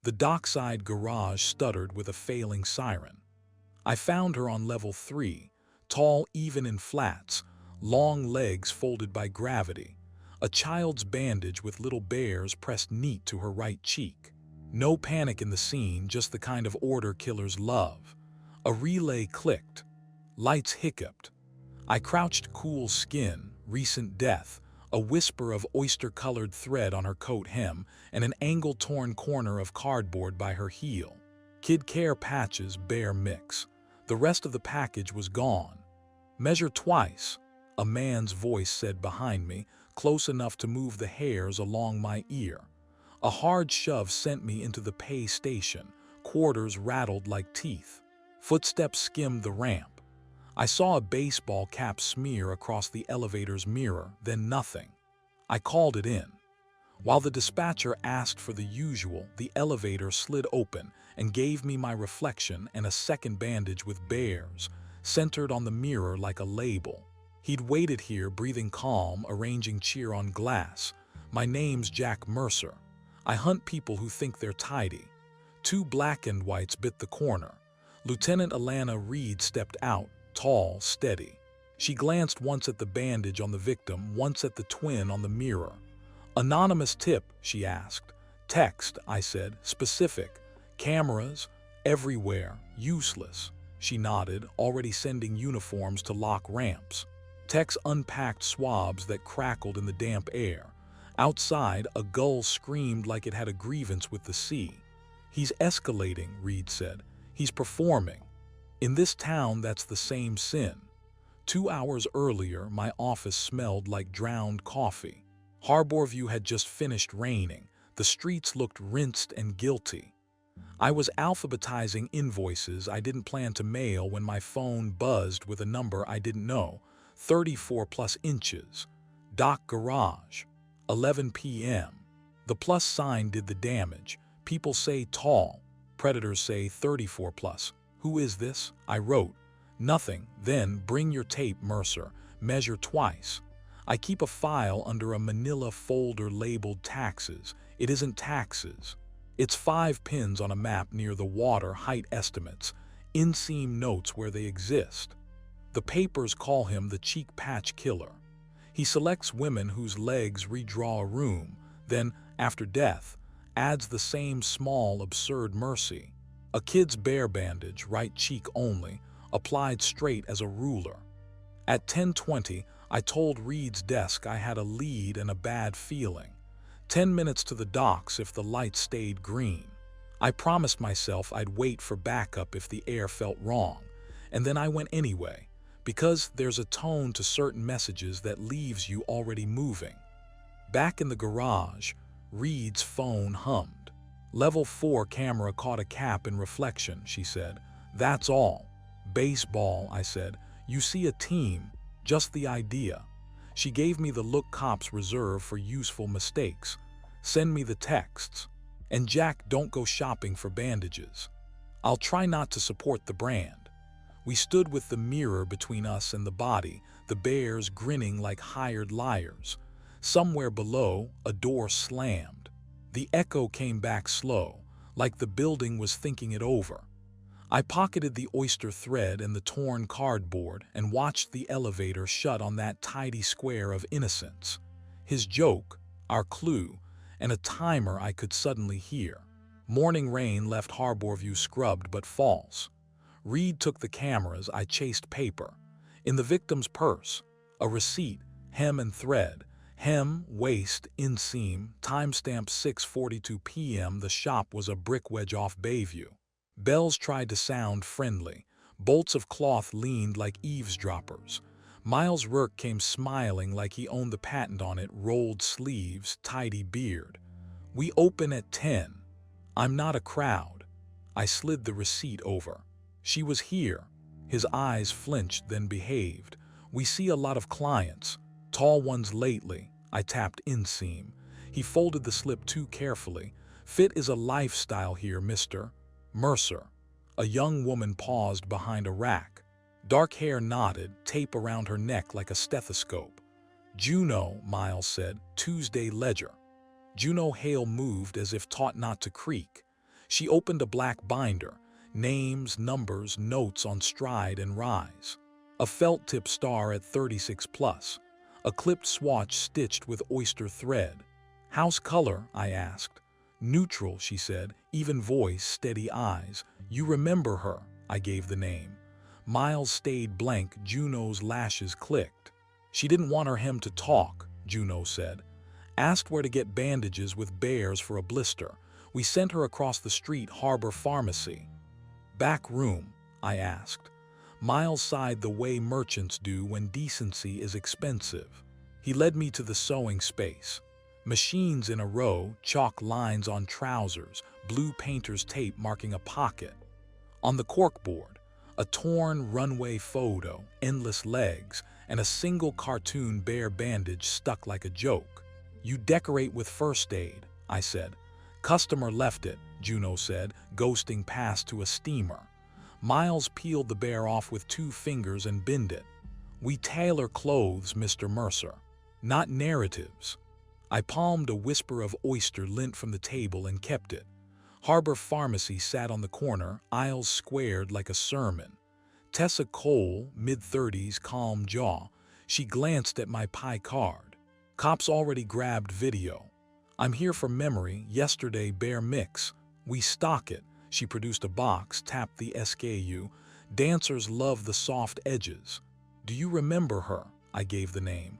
The dockside garage stuttered with a failing siren. I found her on level 3, tall even in flats, long legs folded by gravity, a child's bandage with little bears pressed neat to her right cheek. No panic in the scene, just the kind of order killers love. A relay clicked. Lights hiccuped. I crouched, cool skin, recent death, a whisper of oyster-colored thread on her coat hem, and an angle-torn corner of cardboard by her heel. Kid care patches, bare mix. The rest of the package was gone. Measure twice, a man's voice said behind me, close enough to move the hairs along my ear. A hard shove sent me into the pay station. Quarters rattled like teeth. Footsteps skimmed the ramp. I saw a baseball cap smear across the elevator's mirror, then nothing. I called it in. While the dispatcher asked for the usual, the elevator slid open and gave me my reflection and a second bandage with bears, centered on the mirror like a label. He'd waited here, breathing calm, arranging cheer on glass. My name's Jack Mercer. I hunt people who think they're tidy. 2 black and whites bit the corner. Lieutenant Alana Reed stepped out, tall, steady. She glanced once at the bandage on the victim, once at the twin on the mirror. "Anonymous tip," she asked. "Text," I said. "Specific. Cameras? Everywhere. Useless." She nodded, already sending uniforms to lock ramps. Tex unpacked swabs that crackled in the damp air. Outside, a gull screamed like it had a grievance with the sea. "He's escalating," Reed said. "He's performing. In this town, that's the same sin." 2 hours earlier, my office smelled like drowned coffee. Harborview had just finished raining. The streets looked rinsed and guilty. I was alphabetizing invoices I didn't plan to mail when my phone buzzed with a number I didn't know. 34 plus inches. Dock garage. 11 p.m. The plus sign did the damage. People say tall. Predators say 34 plus. "Who is this?" I wrote. "Nothing." "Then bring your tape, Mercer. Measure twice." I keep a file under a manila folder labeled taxes. It isn't taxes. It's 5 pins on a map near the water, height estimates, inseam notes where they exist. The papers call him the cheek patch killer. He selects women whose legs redraw a room, then, after death, adds the same small, absurd mercy. A kid's bear bandage, right cheek only, applied straight as a ruler. At 10:20, I told Reed's desk I had a lead and a bad feeling. 10 minutes to the docks if the light stayed green. I promised myself I'd wait for backup if the air felt wrong, and then I went anyway, because there's a tone to certain messages that leaves you already moving. Back in the garage, Reed's phone hummed. "Level 4 camera caught a cap in reflection," she said. "That's all." "Baseball," I said. "You see a team, just the idea." She gave me the look cops reserve for useful mistakes. "Send me the texts. And Jack, don't go shopping for bandages." "I'll try not to support the brand." We stood with the mirror between us and the body, the bears grinning like hired liars. Somewhere below, a door slammed. The echo came back slow, like the building was thinking it over. I pocketed the oyster thread and the torn cardboard and watched the elevator shut on that tidy square of innocence. His joke, our clue, and a timer I could suddenly hear. Morning rain left Harborview scrubbed but false. Reed took the cameras, I chased paper. In the victim's purse, a receipt, hem and thread. Hem, waist, inseam, timestamp 6:42 p.m. The shop was a brick wedge off Bayview. Bells tried to sound friendly. Bolts of cloth leaned like eavesdroppers. Miles Rourke came smiling like he owned the patent on it, rolled sleeves, tidy beard. "We open at 10. I'm not a crowd." I slid the receipt over. She was here. His eyes flinched, then behaved. "We see a lot of clients. Tall ones lately." I tapped inseam. He folded the slip too carefully. "Fit is a lifestyle here, Mr. Mercer." A young woman paused behind a rack. Dark hair knotted, tape around her neck like a stethoscope. "Juno," Miles said, "Tuesday Ledger." Juno Hale moved as if taught not to creak. She opened a black binder, names, numbers, notes on stride and rise. A felt-tip star at 36 plus. A clipped swatch stitched with oyster thread. "House color?" I asked. "Neutral," she said, even voice, steady eyes. "You remember her?" I gave the name. Miles stayed blank. Juno's lashes clicked. "She didn't want her hem to talk," Juno said. "Asked where to get bandages with bears for a blister. We sent her across the street, Harbor Pharmacy." "Back room?" I asked. Miles sighed the way merchants do when decency is expensive. He led me to the sewing space. Machines in a row, chalk lines on trousers, blue painter's tape marking a pocket. On the corkboard, a torn runway photo, endless legs, and a single cartoon bear bandage stuck like a joke. "You decorate with first aid," I said. "Customer left it," Juno said, ghosting past to a steamer. Miles peeled the bear off with 2 fingers and binned it. "We tailor clothes, Mr. Mercer, not narratives." I palmed a whisper of oyster lint from the table and kept it. Harbor Pharmacy sat on the corner, aisles squared like a sermon. Tessa Cole, mid-30s, calm jaw. She glanced at my pie card. "Cops already grabbed video. I'm here for memory, yesterday bear mix. We stock it." She produced a box, tapped the SKU. "Dancers love the soft edges." "Do you remember her?" I gave the name.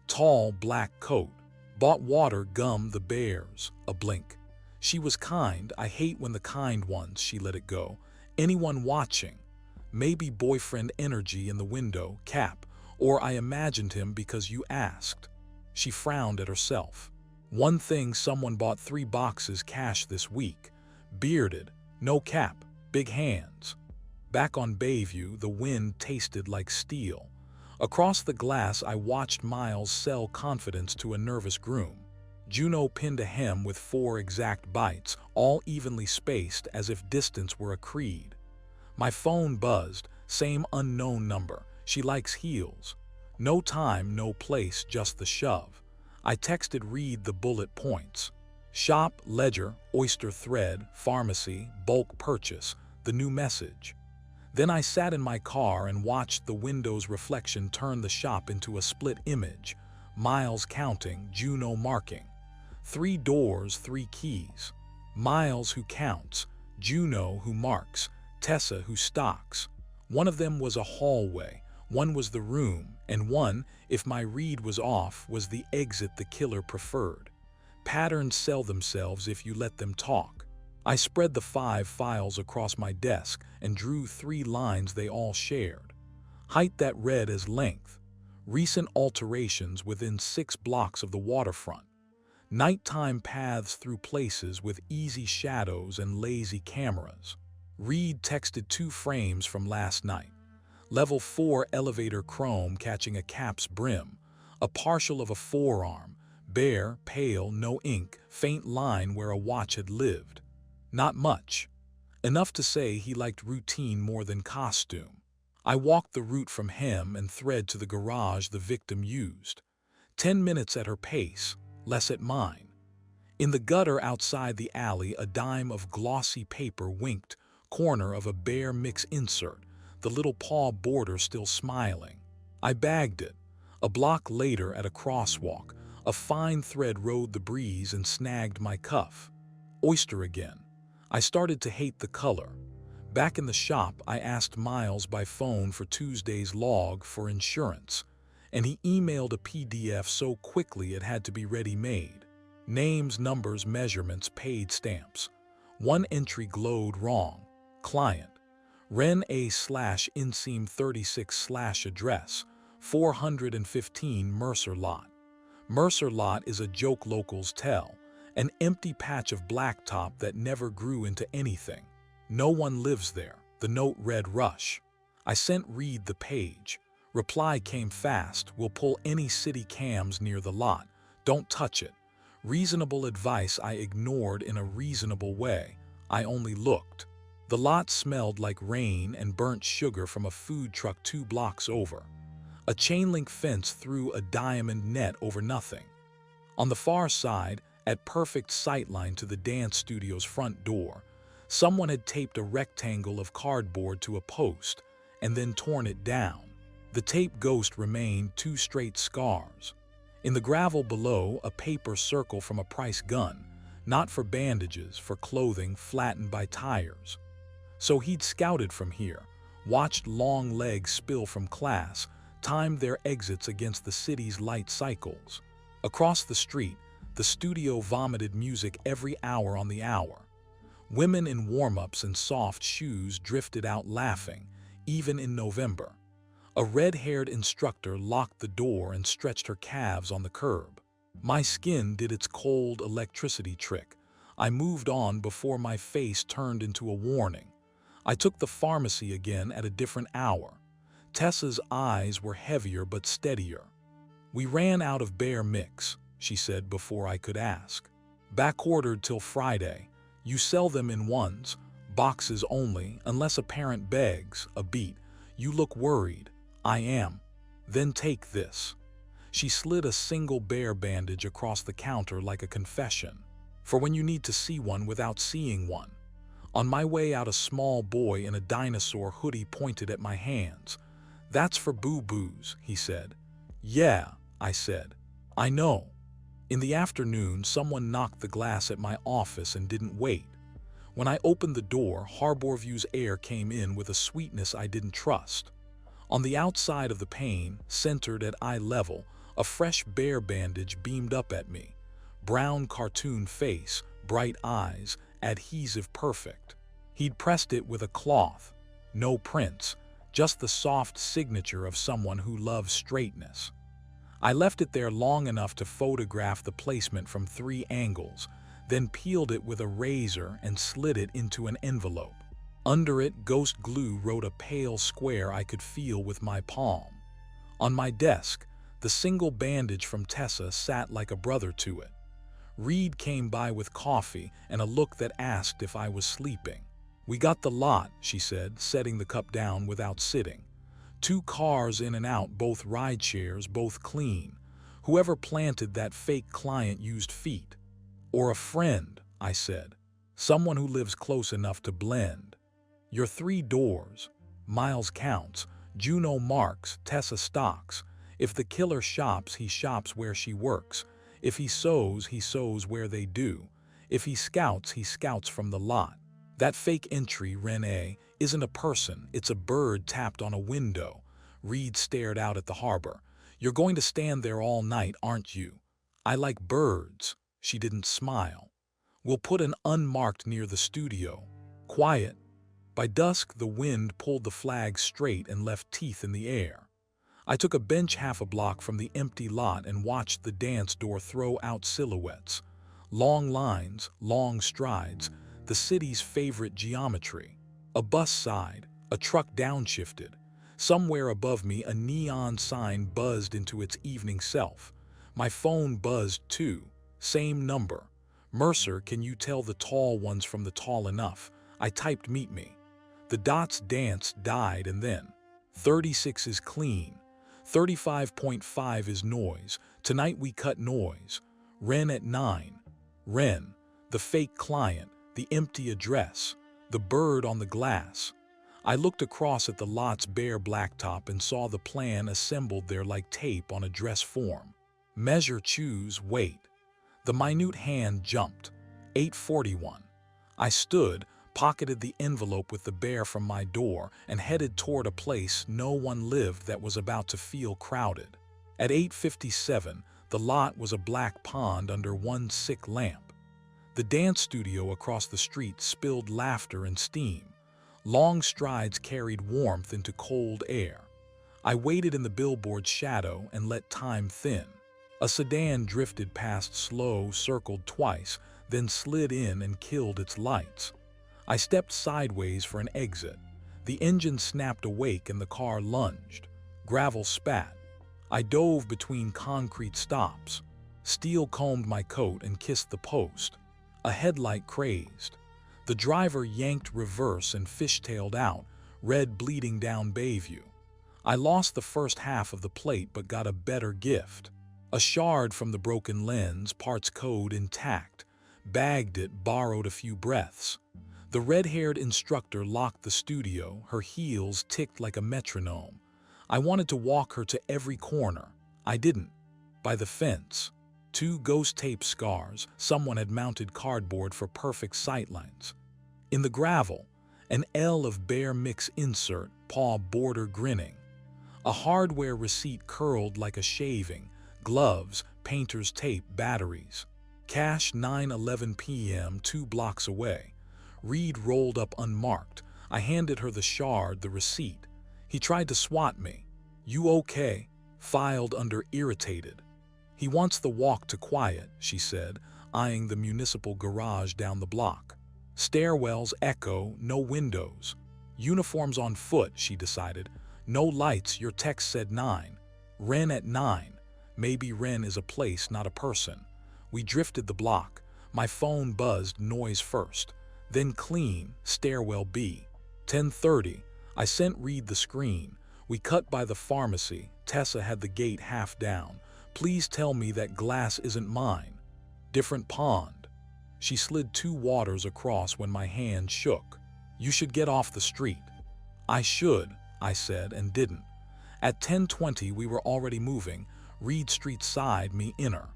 "Tall, black coat. Bought water, gum, the bears." A blink. "She was kind. I hate when the kind ones," she let it go. "Anyone watching?" "Maybe boyfriend energy in the window, cap. Or I imagined him because you asked." She frowned at herself. "One thing, someone bought 3 boxes cash this week. Bearded, no cap, big hands." Back on Bayview, the wind tasted like steel. Across the glass, I watched Miles sell confidence to a nervous groom. Juno pinned a hem with 4 exact bites, all evenly spaced as if distance were a creed. My phone buzzed, same unknown number. "She likes heels." No time, no place, just the shove. I texted Reed the bullet points. "Shop, ledger, oyster thread, pharmacy, bulk purchase," the new message. Then I sat in my car and watched the window's reflection turn the shop into a split image. Miles counting, Juno marking. 3 doors, 3 keys. Miles who counts, Juno who marks, Tessa who stocks. One of them was a hallway, one was the room, and one, if my read was off, was the exit the killer preferred. Patterns sell themselves if you let them talk. I spread the 5 files across my desk and drew 3 lines they all shared. Height that read as length. Recent alterations within 6 blocks of the waterfront. Nighttime paths through places with easy shadows and lazy cameras. Reed texted 2 frames from last night. Level 4 elevator chrome catching a cap's brim. A partial of a forearm. Bare, pale, no ink, faint line where a watch had lived. Not much. Enough to say he liked routine more than costume. I walked the route from hem and thread to the garage the victim used. 10 minutes at her pace, less at mine. In the gutter outside the alley, a dime of glossy paper winked, corner of a bare mix insert, the little paw border still smiling. I bagged it. A block later at a crosswalk, a fine thread rode the breeze and snagged my cuff. Oyster again. I started to hate the color. Back in the shop, I asked Miles by phone for Tuesday's log for insurance, and he emailed a PDF so quickly it had to be ready-made. Names, numbers, measurements, paid stamps. One entry glowed wrong. Client. Ren A/inseam 36/address, 415 Mercer Lot. Mercer Lot is a joke locals tell, an empty patch of blacktop that never grew into anything. No one lives there. The note read rush. I sent Reed the page. Reply came fast. "We'll pull any city cams near the lot. Don't touch it." Reasonable advice I ignored in a reasonable way. I only looked. The lot smelled like rain and burnt sugar from a food truck 2 blocks over. A chain-link fence threw a diamond net over nothing. On the far side, at perfect sightline to the dance studio's front door, Someone had taped a rectangle of cardboard to a post and then torn it down. The tape ghost remained 2 straight scars. In the gravel below, a paper circle from a price gun, not for bandages, for clothing flattened by tires. So he'd scouted from here, watched long legs spill from class, timed their exits against the city's light cycles. Across the street, the studio vomited music every hour on the hour. Women in warm-ups and soft shoes drifted out laughing, even in November. A red-haired instructor locked the door and stretched her calves on the curb. My skin did its cold electricity trick. I moved on before my face turned into a warning. I took the pharmacy again at a different hour. Tessa's eyes were heavier but steadier. "We ran out of bear mix," she said before I could ask. "Back-ordered till Friday. You sell them in ones, boxes only, unless a parent begs, a beat. You look worried." "I am." "Then take this." She slid a single bear bandage across the counter like a confession. "For when you need to see one without seeing one." On my way out, a small boy in a dinosaur hoodie pointed at my hands. "That's for boo-boos," he said. "Yeah," I said. "I know." In the afternoon, someone knocked the glass at my office and didn't wait. When I opened the door, Harborview's air came in with a sweetness I didn't trust. On the outside of the pane, centered at eye level, a fresh bear bandage beamed up at me. Brown cartoon face, bright eyes, adhesive perfect. He'd pressed it with a cloth. No prints, just the soft signature of someone who loves straightness. I left it there long enough to photograph the placement from 3 angles, then peeled it with a razor and slid it into an envelope. Under it, ghost glue wrote a pale square I could feel with my palm. On my desk, the single bandage from Tessa sat like a brother to it. Reed came by with coffee and a look that asked if I was sleeping. "We got the lot," she said, setting the cup down without sitting. 2 cars in and out, both ride shares, both clean. Whoever planted that fake client used feet. "Or a friend," I said. "Someone who lives close enough to blend. Your 3 doors. Miles counts. Juno marks. Tessa stocks. If the killer shops, he shops where she works. If he sows where they do. If he scouts from the lot. That fake entry, Renee, isn't a person, it's a bird tapped on a window." Reed stared out at the harbor. "You're going to stand there all night, aren't you?" "I like birds." She didn't smile. "We'll put an unmarked near the studio. Quiet." By dusk, the wind pulled the flag straight and left teeth in the air. I took a bench half a block from the empty lot and watched the dance door throw out silhouettes. Long lines, long strides, the city's favorite geometry. A bus sighed, a truck downshifted. Somewhere above me, a neon sign buzzed into its evening self. My phone buzzed too. Same number. "Mercer, can you tell the tall ones from the tall enough?" I typed "meet me." The dots danced, died, and then. 36 is clean. 35.5 is noise. Tonight we cut noise. Ren at 9. Ren, the fake client, the empty address, the bird on the glass. I looked across at the lot's bare blacktop and saw the plan assembled there like tape on a dress form. Measure, choose, wait. The minute hand jumped. 8:41. I stood, pocketed the envelope with the bear from my door, and headed toward a place no one lived that was about to feel crowded. At 8:57, the lot was a black pond under one sick lamp. The dance studio across the street spilled laughter and steam. Long strides carried warmth into cold air. I waited in the billboard's shadow and let time thin. A sedan drifted past slow, circled twice, then slid in and killed its lights. I stepped sideways for an exit. The engine snapped awake and the car lunged. Gravel spat. I dove between concrete stops. Steel combed my coat and kissed the post. A headlight crazed. The driver yanked reverse and fishtailed out, red bleeding down Bayview. I lost the first half of the plate but got a better gift. A shard from the broken lens, parts code intact. Bagged it, borrowed a few breaths. The red-haired instructor locked the studio, her heels ticked like a metronome. I wanted to walk her to every corner. I didn't. By the fence, 2 ghost tape scars, someone had mounted cardboard for perfect sightlines. In the gravel, an L of bare mix insert, paw border grinning. A hardware receipt curled like a shaving, gloves, painter's tape, batteries. Cash 9:11 p.m. 2 blocks away. Reed rolled up unmarked. I handed her the shard, the receipt. He tried to swat me. "You okay?" Filed under irritated. "He wants the walk to quiet," she said, eyeing the municipal garage down the block. Stairwells echo, no windows. Uniforms on foot, she decided. No lights, your text said 9. Ren at 9. Maybe Ren is a place, not a person. We drifted the block. My phone buzzed, noise first. Then clean, stairwell B. 10:30. I sent Reed the screen. We cut by the pharmacy. Tessa had the gate half down. "Please tell me that glass isn't mine." "Different pond." She slid 2 waters across when my hand shook. "You should get off the street." "I should," I said, and didn't. At 10:20 we were already moving. Reed Street side, me inner.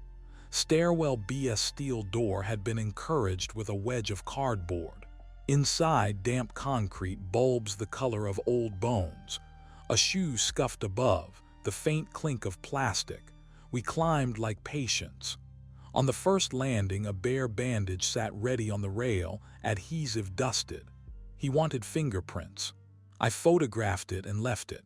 Stairwell B's steel door had been encouraged with a wedge of cardboard. Inside, damp concrete, bulbs the color of old bones. A shoe scuffed above, the faint clink of plastic. We climbed like patients. On the first landing, a bare bandage sat ready on the rail, adhesive dusted. He wanted fingerprints. I photographed it and left it.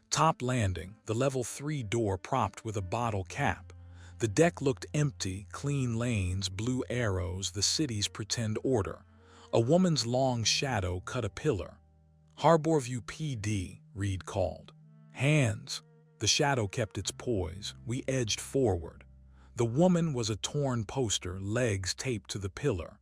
Top landing, the level 3 door propped with a bottle cap. The deck looked empty, clean lanes, blue arrows, the city's pretend order. A woman's long shadow cut a pillar. "Harborview PD," Reed called. "Hands." The shadow kept its poise. We edged forward. The woman was a torn poster, legs taped to the pillar.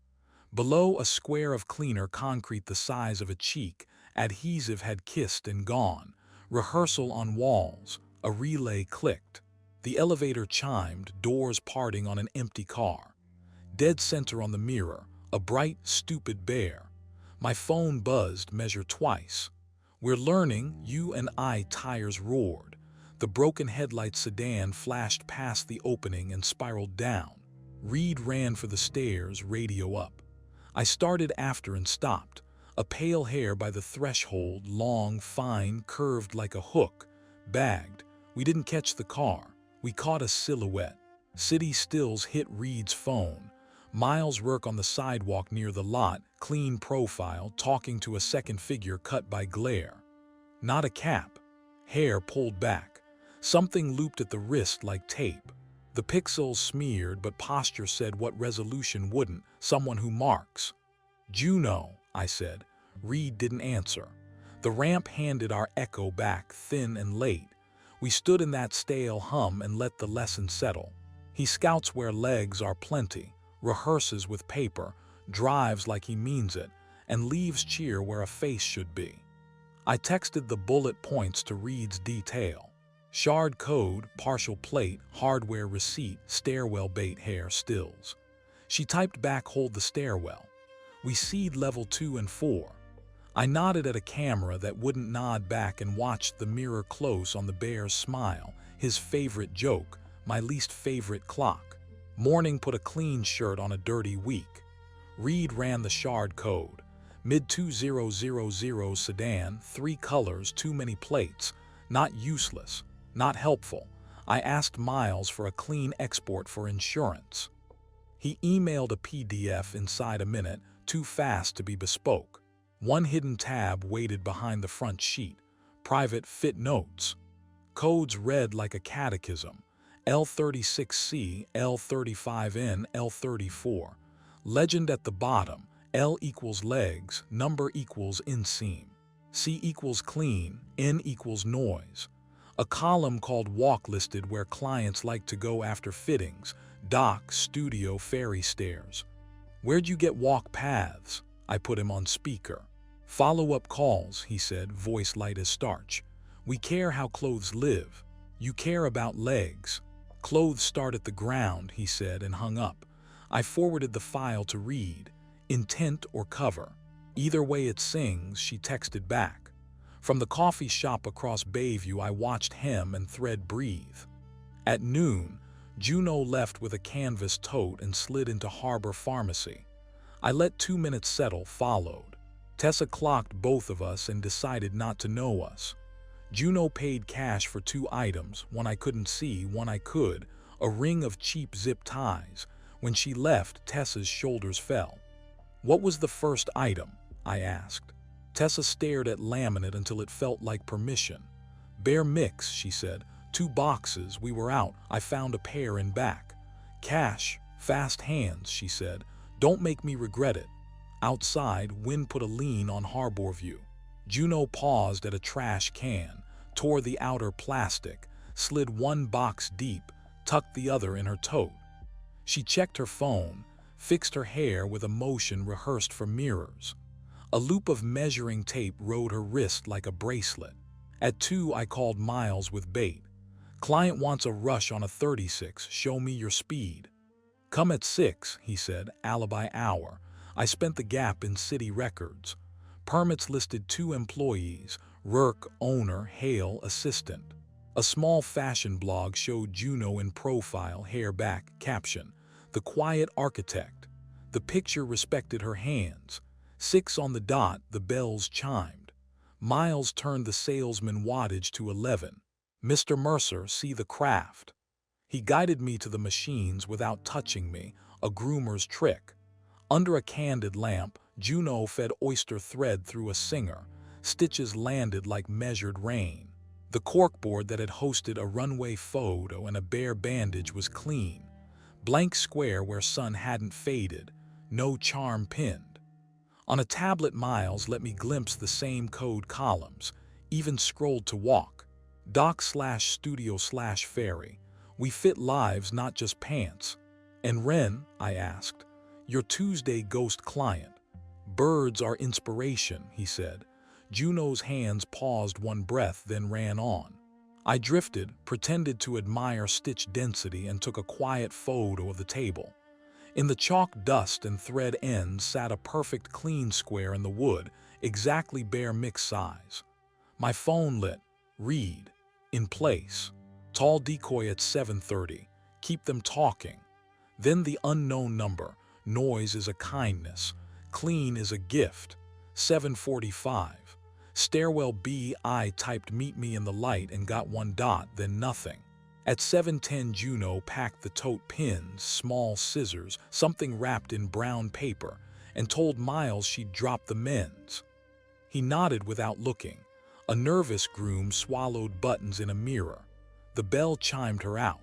Below, a square of cleaner concrete the size of a cheek. Adhesive had kissed and gone. Rehearsal on walls. A relay clicked. The elevator chimed, doors parting on an empty car. Dead center on the mirror, a bright, stupid bear. My phone buzzed, measure twice. "We're learning," you and I tires roared. The broken headlight sedan flashed past the opening and spiraled down. Reed ran for the stairs, radio up. I started after and stopped. A pale hair by the threshold, long, fine, curved like a hook. Bagged. We didn't catch the car. We caught a silhouette. City stills hit Reed's phone. Miles Rourke on the sidewalk near the lot, clean profile, talking to a second figure cut by glare. Not a cap. Hair pulled back. Something looped at the wrist like tape. The pixels smeared, but posture said what resolution wouldn't. Someone who marks. "Juno," I said. Reed didn't answer. The ramp handed our echo back, thin and late. We stood in that stale hum and let the lesson settle. He scouts where legs are plenty, rehearses with paper, drives like he means it, and leaves cheer where a face should be. I texted the bullet points to Reed's detail. Shard code, partial plate, hardware receipt, stairwell bait, hair stills. She typed back, "Hold the stairwell." We seed level 2 and 4. I nodded at a camera that wouldn't nod back and watched the mirror close on the bear's smile, his favorite joke, my least favorite clock. Morning put a clean shirt on a dirty week. Reed ran the shard code. Mid-2000 sedan, 3 colors, too many plates. Not useless, not helpful. I asked Miles for a clean export for insurance. He emailed a PDF inside a minute, too fast to be bespoke. One hidden tab waited behind the front sheet. Private fit notes. Codes read like a catechism. L36C, L35N, L34. Legend at the bottom. L equals legs, number equals inseam. C equals clean, N equals noise. A column called walk listed where clients like to go after fittings. Dock, studio, ferry stairs. "Where'd you get walk paths?" I put him on speaker. "Follow-up calls," he said, voice light as starch. "We care how clothes live. You care about legs. Clothes start at the ground," he said and hung up. I forwarded the file to Reed. Intent or cover. Either way it sings, she texted back. From the coffee shop across Bayview, I watched hem and thread breathe. At noon, Juno left with a canvas tote and slid into Harbor Pharmacy. I let 2 minutes settle, followed. Tessa clocked both of us and decided not to know us. Juno paid cash for 2 items, one I couldn't see, one I could, a ring of cheap zip ties. When she left, Tessa's shoulders fell. "What was the first item?" I asked. Tessa stared at laminate until it felt like permission. "Bare mix," she said. 2 boxes, we were out, I found a pair in back. "Cash, fast hands," she said. "Don't make me regret it." Outside, wind put a lean on Harborview. Juno paused at a trash can, tore the outer plastic, slid 1 box deep, tucked the other in her tote. She checked her phone, fixed her hair with a motion rehearsed for mirrors. A loop of measuring tape rode her wrist like a bracelet. At 2, I called Miles with bait. "Client wants a rush on a 36, show me your speed." "Come at 6, he said, alibi hour. I spent the gap in city records. Permits listed 2 employees, Rurk, owner, Hale, assistant. A small fashion blog showed Juno in profile, hair back, caption, "The quiet architect." The picture respected her hands. 6 on the dot, the bells chimed. Miles turned the salesman wattage to 11. "Mr. Mercer, see the craft." He guided me to the machines without touching me, a groomer's trick. Under a candid lamp, Juno fed oyster thread through a singer. Stitches landed like measured rain. The corkboard that had hosted a runway photo and a bare bandage was clean. Blank square where sun hadn't faded, no charm pinned. On a tablet, Miles let me glimpse the same code columns, even scrolled to walk. Doc/studio/ferry. We fit lives, not just pants. "And Ren?" I asked. "Your Tuesday ghost client." "Birds are inspiration," he said. Juno's hands paused 1 breath, then ran on. I drifted, pretended to admire stitch density, and took a quiet photo of the table. In the chalk dust and thread ends sat a perfect clean square in the wood, exactly bare mix size. My phone lit. Read. In place. Tall decoy at 7:30. Keep them talking. Then the unknown number. Noise is a kindness. Clean is a gift. 7:45. Stairwell B. I typed "meet me in the light" and got 1 dot, then nothing. At 7:10, Juno packed the tote, pins, small scissors, something wrapped in brown paper, and told Miles she'd dropped the men's. He nodded without looking. A nervous groom swallowed buttons in a mirror. The bell chimed her out.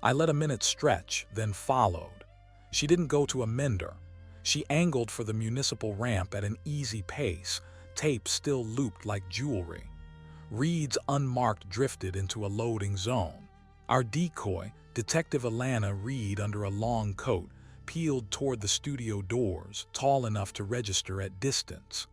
I let a minute stretch, then followed. She didn't go to a mender. She angled for the municipal ramp at an easy pace, tape still looped like jewelry. Reeds unmarked drifted into a loading zone. Our decoy, Detective Alana Reed, under a long coat, peeled toward the studio doors, tall enough to register at distance.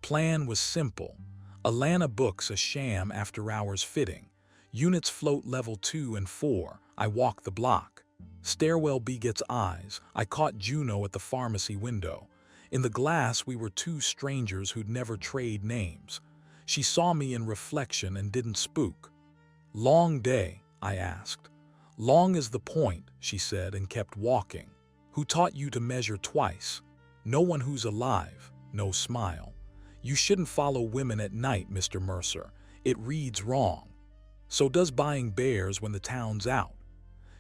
Plan was simple. Alana books a sham after-hours fitting. Units float level 2 and 4. I walk the block. Stairwell B gets eyes. I caught Juno at the pharmacy window. In the glass, we were 2 strangers who'd never trade names. She saw me in reflection and didn't spook. "Long day?" I asked. "Long is the point," she said, and kept walking. "Who taught you to measure twice?" "No one who's alive." No smile. "You shouldn't follow women at night, Mr. Mercer. It reads wrong." "So does buying bears when the town's out."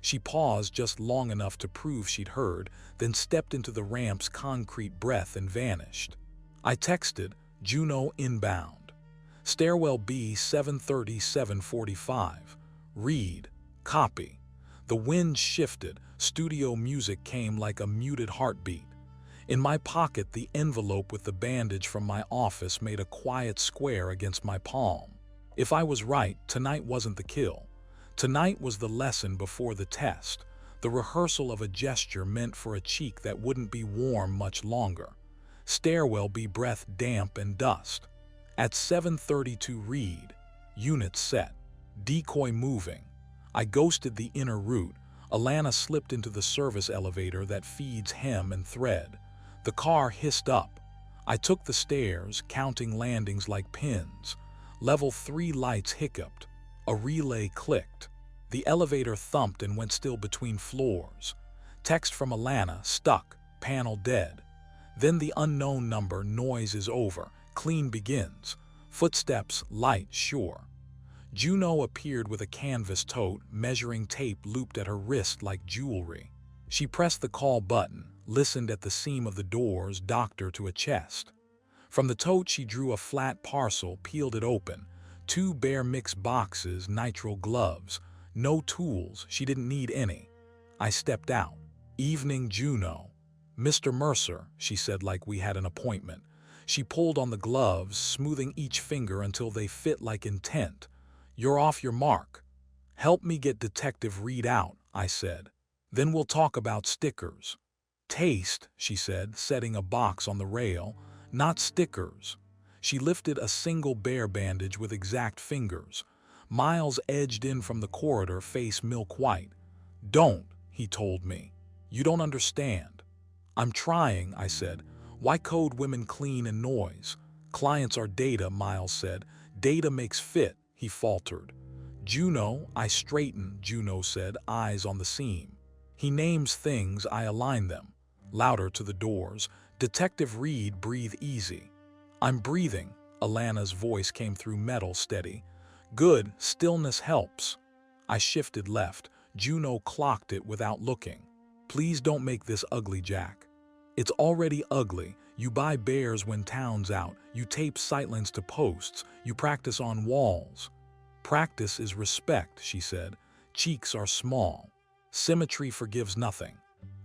She paused just long enough to prove she'd heard, then stepped into the ramp's concrete breath and vanished. I texted, "Juno inbound." Stairwell B, 7:30, 7:45. Read. Copy. The wind shifted. Studio music came like a muted heartbeat. In my pocket, the envelope with the bandage from my office made a quiet square against my palm. If I was right, tonight wasn't the kill. Tonight was the lesson before the test, the rehearsal of a gesture meant for a cheek that wouldn't be warm much longer. Stairwell B, breath damp and dust. At 7:32, read. Unit set. Decoy moving. I ghosted the inner route. Alana slipped into the service elevator that feeds hem and thread. The car hissed up. I took the stairs, counting landings like pins. Level 3 lights hiccuped. A relay clicked. The elevator thumped and went still between floors. Text from Alana, stuck, panel dead. Then the unknown number, noise is over, clean begins. Footsteps, light, sure. Juno appeared with a canvas tote, measuring tape looped at her wrist like jewelry. She pressed the call button, listened at the seam of the doors, doctor to a chest. From the tote she drew a flat parcel, peeled it open. 2 bare mix boxes, nitrile gloves. No tools, she didn't need any. I stepped out. Evening, Juno. Mr. Mercer, she said like we had an appointment. She pulled on the gloves, smoothing each finger until they fit like intent. You're off your mark. Help me get Detective Reed out, I said. Then we'll talk about stickers. Taste, she said, setting a box on the rail. Not stickers. She lifted a single bare bandage with exact fingers. Miles edged in from the corridor, face milk white. Don't, he told me. You don't understand. I'm trying, I said. Why code women clean and noise? Clients are data, Miles said. Data makes fit, he faltered. Juno, I straighten, Juno said, eyes on the seam. He names things, I align them. Louder to the doors. Detective Reed, breathe easy. I'm breathing, Alana's voice came through metal, steady. Good, stillness helps. I shifted left. Juno clocked it without looking. Please don't make this ugly, Jack. It's already ugly. You buy bears when town's out. You tape sightlines to posts. You practice on walls. Practice is respect, she said. Cheeks are small. Symmetry forgives nothing.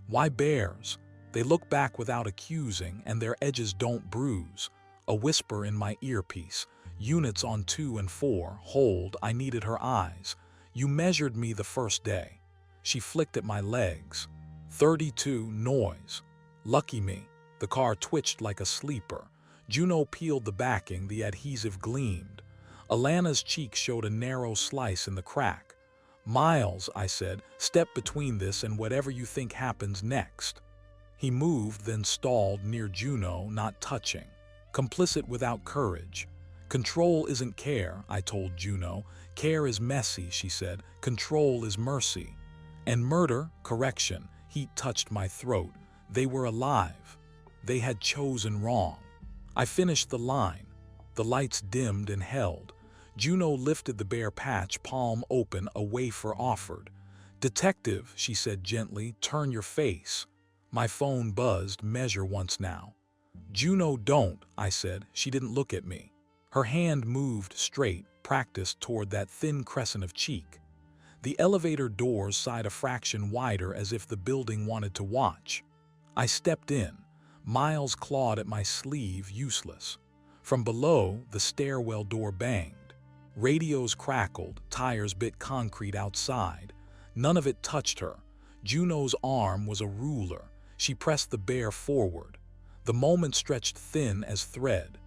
Why bears? They look back without accusing, and their edges don't bruise. A whisper in my earpiece. Units on 2 and 4. Hold, I needed her eyes. You measured me the first day. She flicked at my legs. 32, noise. Lucky me. The car twitched like a sleeper. Juno peeled the backing, the adhesive gleamed. Alana's cheek showed a narrow slice in the crack. Miles, I said, step between this and whatever you think happens next. He moved, then stalled near Juno, not touching. Complicit without courage. Control isn't care, I told Juno. Care is messy, she said. Control is mercy. And murder, correction. Heat touched my throat. They were alive. They had chosen wrong. I finished the line. The lights dimmed and held. Juno lifted the bare patch, palm open, a wafer offered. Detective, she said gently, turn your face. My phone buzzed, measure once now. Juno, don't, I said. She didn't look at me. Her hand moved straight, practiced toward that thin crescent of cheek. The elevator doors sighed a fraction wider as if the building wanted to watch. I stepped in. Miles clawed at my sleeve, useless. From below, the stairwell door banged. Radios crackled, tires bit concrete outside. None of it touched her. Juno's arm was a ruler. She pressed the bear forward. The moment stretched thin as thread.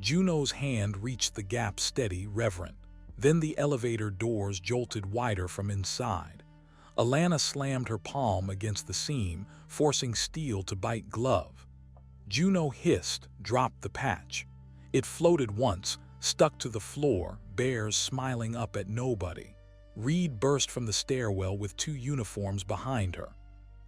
Juno's hand reached the gap steady, reverent. Then the elevator doors jolted wider from inside. Alana slammed her palm against the seam, forcing steel to bite glove. Juno hissed, dropped the patch. It floated once, stuck to the floor, bears smiling up at nobody. Reed burst from the stairwell with 2 uniforms behind her.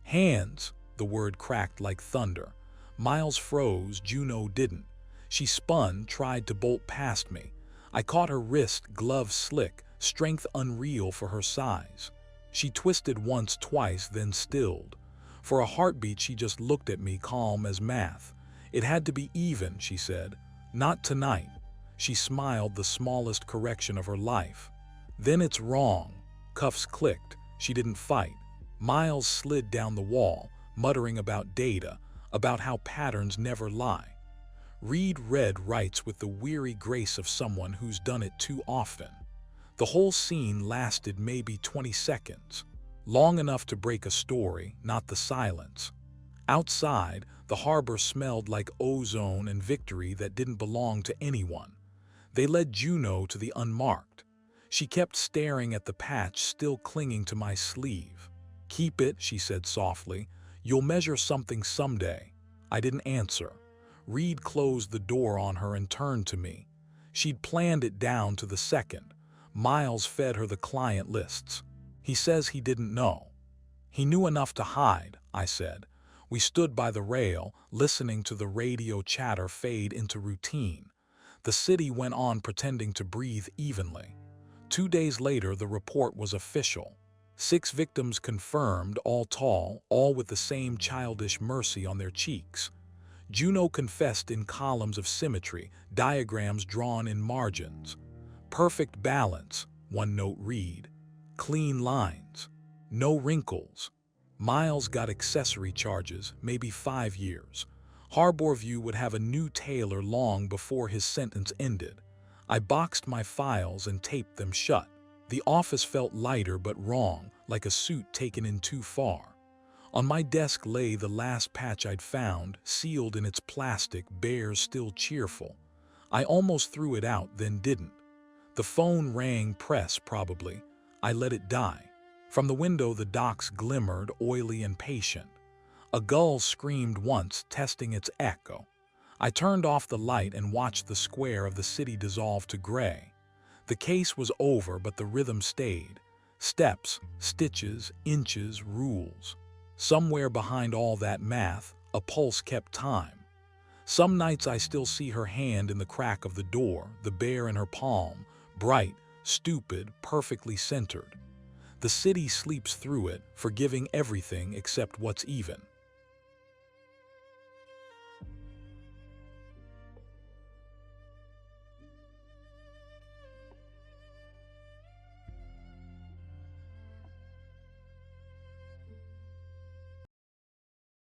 Hands, the word cracked like thunder. Miles froze, Juno didn't. She spun, tried to bolt past me. I caught her wrist, glove slick, strength unreal for her size. She twisted once, twice, then stilled. For a heartbeat, she just looked at me, calm as math. It had to be even, she said. Not tonight. She smiled, the smallest correction of her life. Then it's wrong. Cuffs clicked. She didn't fight. Miles slid down the wall, muttering about data, about how patterns never lie. Reed read writes with the weary grace of someone who's done it too often. The whole scene lasted maybe 20 seconds, long enough to break a story, not the silence. Outside, the harbor smelled like ozone and victory that didn't belong to anyone. They led Juno to the unmarked. She kept staring at the patch still clinging to my sleeve. Keep it, she said softly. You'll measure something someday. I didn't answer. Reed closed the door on her and turned to me. She'd planned it down to the second. Miles fed her the client lists. He says he didn't know. He knew enough to hide, I said. We stood by the rail, listening to the radio chatter fade into routine. The city went on pretending to breathe evenly. 2 days later, the report was official. 6 victims confirmed, all tall, all with the same childish mercy on their cheeks. Juno confessed in columns of symmetry, diagrams drawn in margins. Perfect balance, one note read. Clean lines. No wrinkles. Miles got accessory charges, maybe 5 years. Harborview would have a new tailor long before his sentence ended. I boxed my files and taped them shut. The office felt lighter but wrong, like a suit taken in too far. On my desk lay the last patch I'd found, sealed in its plastic, bears still cheerful. I almost threw it out, then didn't. The phone rang, press probably. I let it die. From the window the docks glimmered, oily and patient. A gull screamed once, testing its echo. I turned off the light and watched the square of the city dissolve to gray. The case was over, but the rhythm stayed. Steps, stitches, inches, rules. Somewhere behind all that math, a pulse kept time. Some nights I still see her hand in the crack of the door, the bear in her palm, bright, stupid, perfectly centered. The city sleeps through it, forgiving everything except what's even.